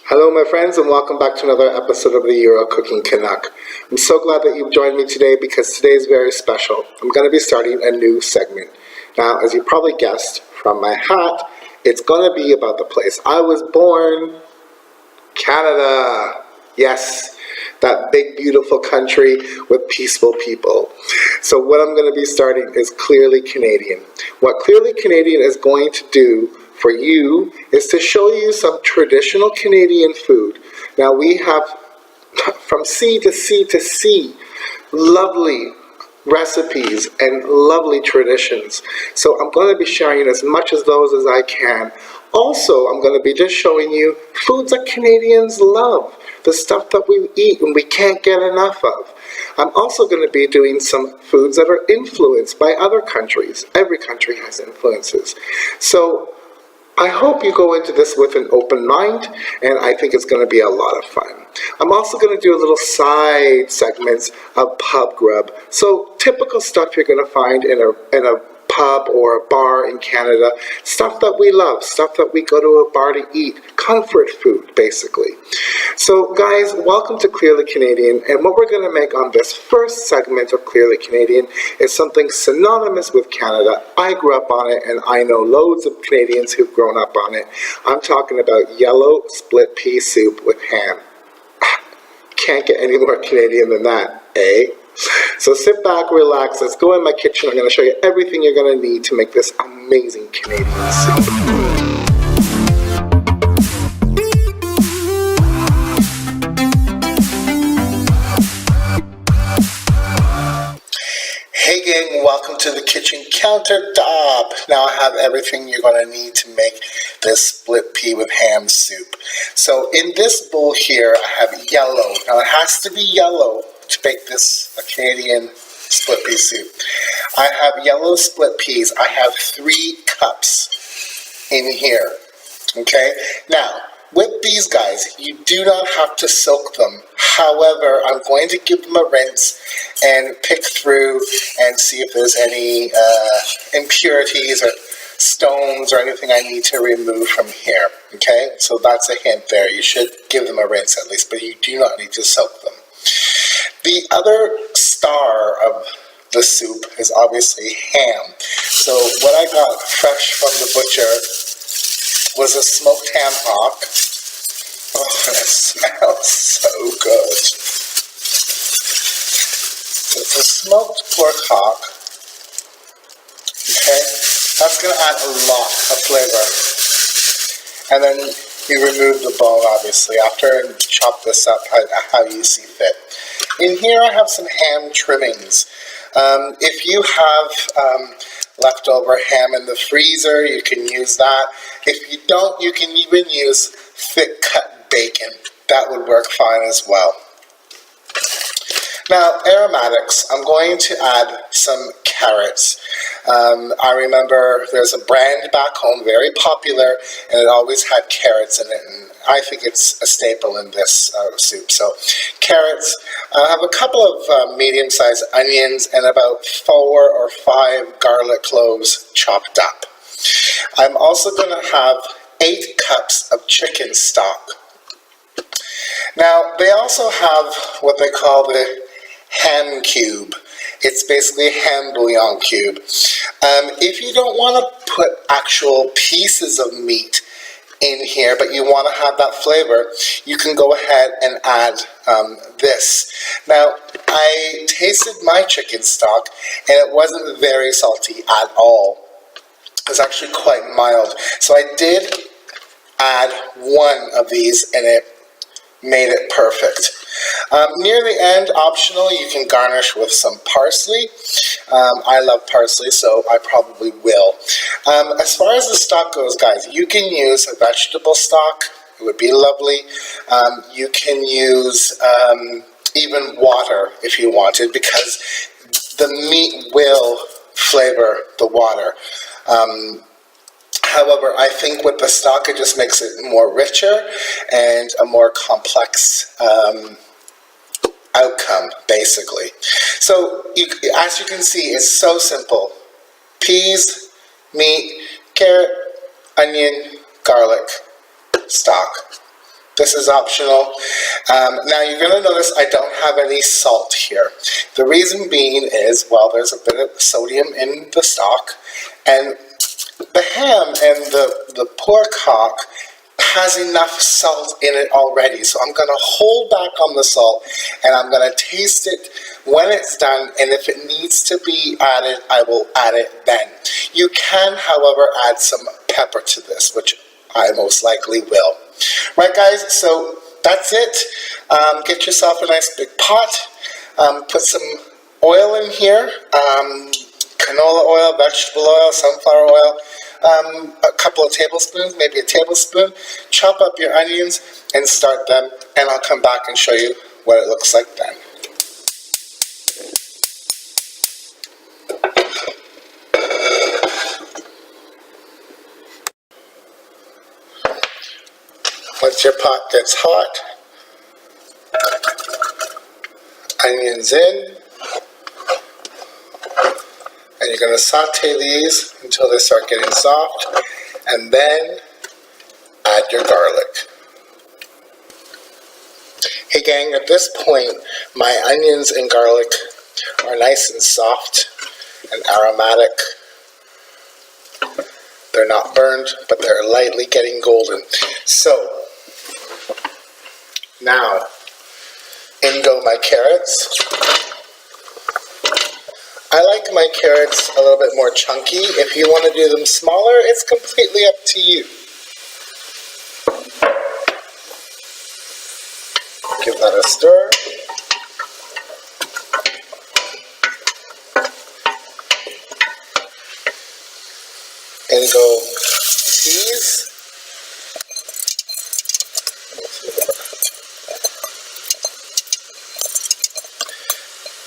Hello my friends, and welcome back to another episode of the Euro Cooking Canuck. I'm so glad that you've joined me today because today is very special. I'm going to be starting a new segment. Now, as you probably guessed from my hat, it's going to be about the place I was born, Canada. Yes, that big beautiful country with peaceful people. So what I'm going to be starting is Clearly Canadian. What Clearly Canadian is going to do for you is to show you some traditional Canadian food. Now we have from sea to sea to sea lovely recipes and lovely traditions. So I'm going to be sharing as much of those as I can. Also, I'm going to be just showing you foods that Canadians love, the stuff that we eat and we can't get enough of. I'm also going to be doing some foods that are influenced by other countries. Every country has influences. So I hope you go into this with an open mind, and I think it's going to be a lot of fun. I'm also going to do a little side segments of pub grub. So typical stuff you're going to find in a pub or a bar in Canada, stuff that we love, stuff that we go to a bar to eat, comfort food basically. So guys, welcome to Clearly Canadian, and what we're going to make on this first segment of Clearly Canadian is something synonymous with Canada. I grew up on it and I know loads of Canadians who've grown up on it. I'm talking about yellow split pea soup with ham. Can't get any more Canadian than that, eh? So sit back, relax, let's go in my kitchen. I'm going to show you everything you're going to need to make this amazing Canadian soup. Hey gang, welcome to the kitchen countertop. Now I have everything you're going to need to make this split pea with ham soup. So in this bowl here I have yellow. Now it has to be yellow to make this a Canadian split pea soup. I have yellow split peas. I have 3 cups in here. Okay, now with these guys, you do not have to soak them. However, I'm going to give them a rinse and pick through and see if there's any impurities or stones or anything I need to remove from here. Okay, so that's a hint there. You should give them a rinse at least, but you do not need to soak them. The other star of the soup is obviously ham. So what I got fresh from the butcher was a smoked ham hock. Oh, and it smells so good. So it's a smoked pork hock. Okay, that's going to add a lot of flavor. And then you remove the bone, obviously, after and chop this up how you see fit. In here I have some ham trimmings. If you have leftover ham in the freezer, you can use that. If you don't, you can even use thick cut bacon. That would work fine as well. Now, aromatics, I'm going to add some carrots. I remember there's a brand back home, very popular, and it always had carrots in it, and I think it's a staple in this soup. So, carrots. I have a couple of medium-sized onions and about 4 or 5 garlic cloves chopped up. I'm also going to have 8 cups of chicken stock. Now, they also have what they call the ham cube. It's basically a ham bouillon cube. If you don't want to put actual pieces of meat in here, but you want to have that flavor, you can go ahead and add this. Now, I tasted my chicken stock, and it wasn't very salty at all. It was actually quite mild. So I did add 1 of these, and it made it perfect. Near the end, optional, you can garnish with some parsley. I love parsley, so I probably will. As far as the stock goes, guys, you can use a vegetable stock. It would be lovely. You can use even water if you wanted, because the meat will flavor the water. However, I think with the stock, it just makes it more richer and a more complex outcome, basically. So, as you can see, it's so simple. Peas, meat, carrot, onion, garlic, stock. This is optional. Now you're going to notice I don't have any salt here. The reason being is, well, there's a bit of sodium in the stock, and the ham and the pork hock has enough salt in it already. So I'm going to hold back on the salt, and I'm going to taste it when it's done, and if it needs to be added, I will add it then. You can, however, add some pepper to this, which I most likely will. Right, guys, so that's it. Get yourself a nice big pot. Put some oil in here, canola oil, vegetable oil, sunflower oil, a couple of tablespoons, maybe a tablespoon. Chop up your onions and start them, and I'll come back and show you what it looks like then. Once your pot gets hot, onions in, and you're going to saute these until they start getting soft, and then add your garlic. Hey gang, at this point, my onions and garlic are nice and soft and aromatic. They're not burned, but they're lightly getting golden. So, now, in go my carrots. I like my carrots a little bit more chunky. If you want to do them smaller, it's completely up to you. Give that a stir. And go peas.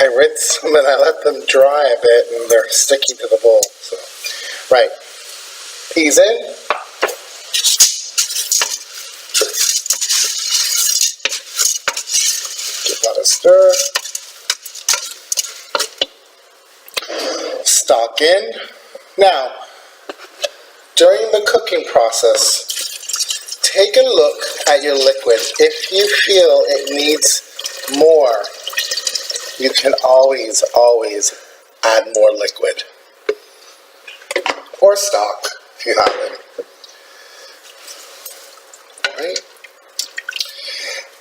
I rinse them and I let them dry a bit, and they're sticking to the bowl. So, right, peas in. Give that a stir. Stock in. Now, during the cooking process, take a look at your liquid. If you feel it needs more, you can always add more liquid. Or stock, if you have it. Right?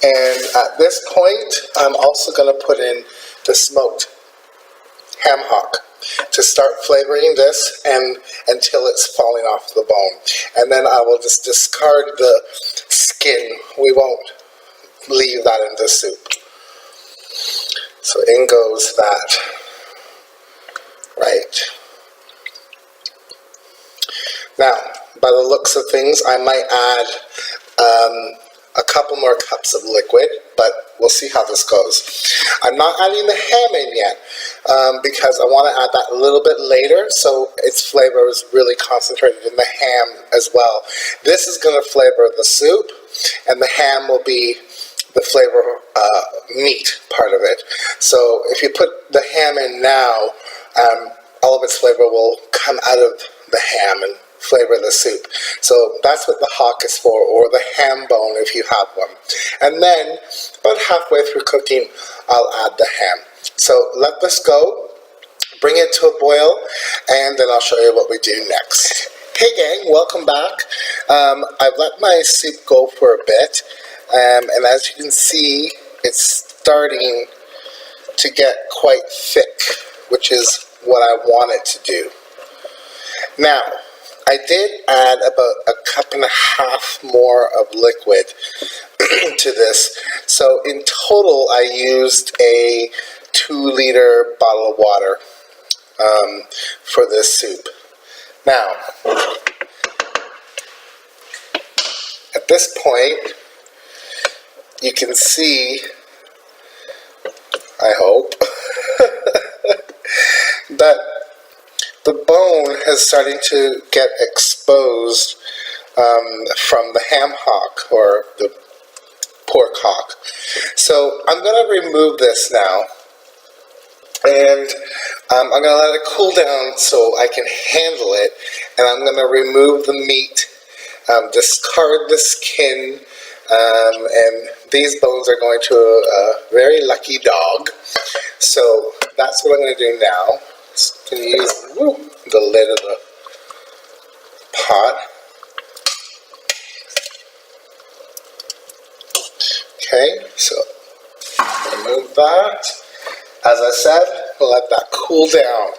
And at this point, I'm also going to put in the smoked ham hock to start flavoring this and until it's falling off the bone. And then I will just discard the skin. We won't leave that in the soup. So in goes that. Right. Now, by the looks of things, I might add a couple more cups of liquid, but we'll see how this goes. I'm not adding the ham in yet because I want to add that a little bit later, so its flavor is really concentrated in the ham as well. This is going to flavor the soup, and the ham will be the flavor meat part of it. So if you put the ham in now, all of its flavor will come out of the ham and flavor the soup. So that's what the hock is for, or the ham bone if you have one. And then about halfway through cooking, I'll add the ham. So let this go, bring it to a boil, and then I'll show you what we do next. Hey gang, welcome back. I've let my soup go for a bit, and as you can see, it's starting to get quite thick, which is what I want it to do. Now, I did add about a cup and a half more of liquid to this. So in total, I used a 2-liter bottle of water for this soup. Now, at this point, you can see, I hope, that the bone is starting to get exposed from the ham hock or the pork hock. So I'm going to remove this now, and I'm going to let it cool down so I can handle it, and I'm going to remove the meat, discard the skin, And these bones are going to a very lucky dog. So that's what I'm going to do now. Just going to use the lid of the pot. Okay, so remove that. As I said, we'll let that cool down.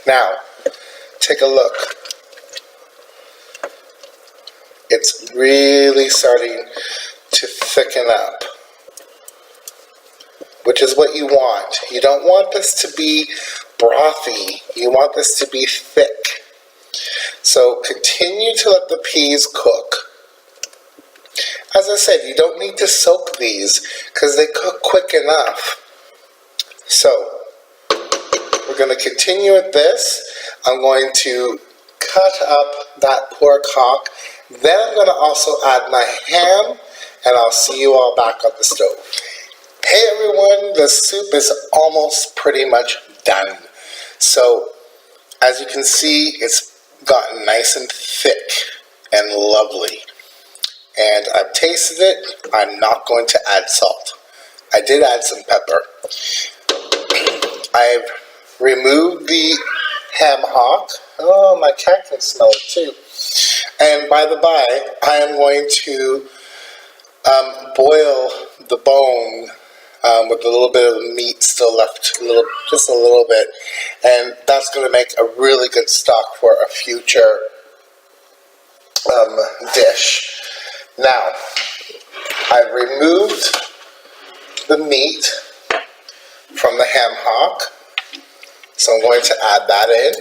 Now, take a look. It's really starting to thicken up, which is what you want. You don't want this to be brothy. You want this to be thick. So continue to let the peas cook. As I said, you don't need to soak these because they cook quick enough. So we're going to continue with this. I'm going to cut up that pork hock. Then I'm going to also add my ham, and I'll see you all back on the stove. Hey everyone, the soup is almost pretty much done. So as you can see, it's gotten nice and thick and lovely. And I've tasted it. I'm not going to add salt. I did add some pepper. I've removed the ham hock. Oh, my cat can smell it too. And by the by, I am going to boil the bone with a little bit of meat still left, just a little bit. And that's going to make a really good stock for a future dish. Now, I've removed the meat from the ham hock, so I'm going to add that in.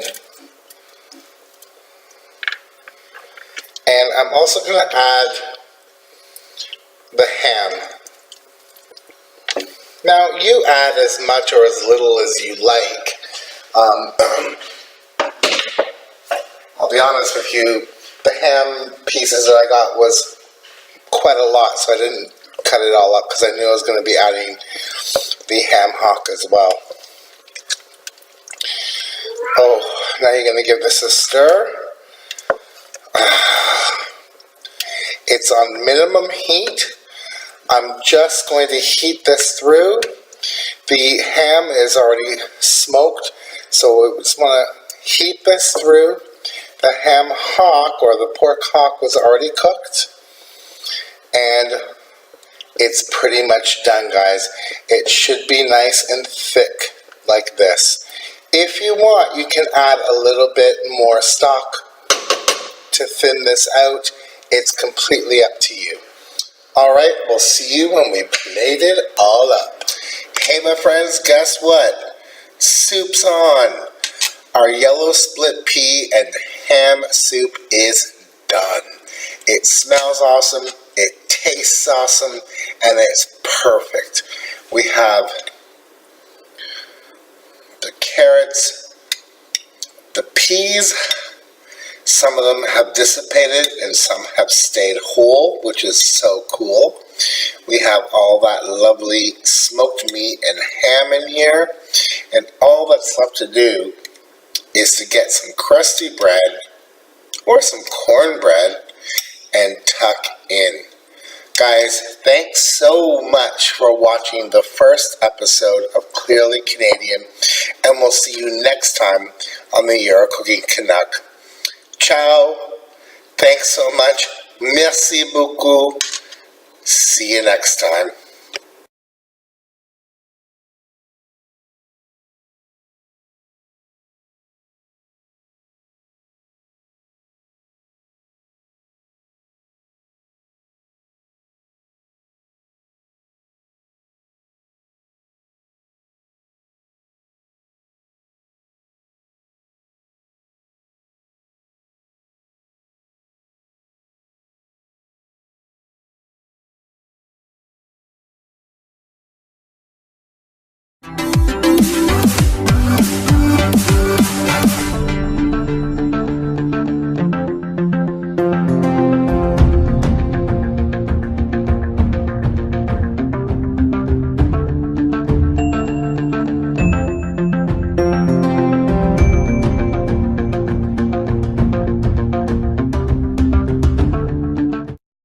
And I'm also going to add the ham. Now, you add as much or as little as you like. I'll be honest with you, the ham pieces that I got was quite a lot, so I didn't cut it all up because I knew I was going to be adding the ham hock as well. Oh, now you're going to give this a stir. It's on minimum heat. I'm just going to heat this through. The ham is already smoked, so we just want to heat this through. The ham hock, or the pork hock, was already cooked. And it's pretty much done, guys. It should be nice and thick like this. If you want, you can add a little bit more stock to thin this out. It's completely up to you. Alright, we'll see you when we plate it all up. Hey my friends, guess what? Soup's on. Our yellow split pea and ham soup is done. It smells awesome, it tastes awesome, and it's perfect. We have the carrots, the peas. Some of them have dissipated and some have stayed whole, which is so cool. We have all that lovely smoked meat and ham in here, and all that's left to do is to get some crusty bread or some cornbread and tuck in. Guys, thanks so much for watching the first episode of Clearly Canadian, and we'll see you next time on the Euro Cooking Canuck. Ciao. Thanks so much. Merci beaucoup. See you next time.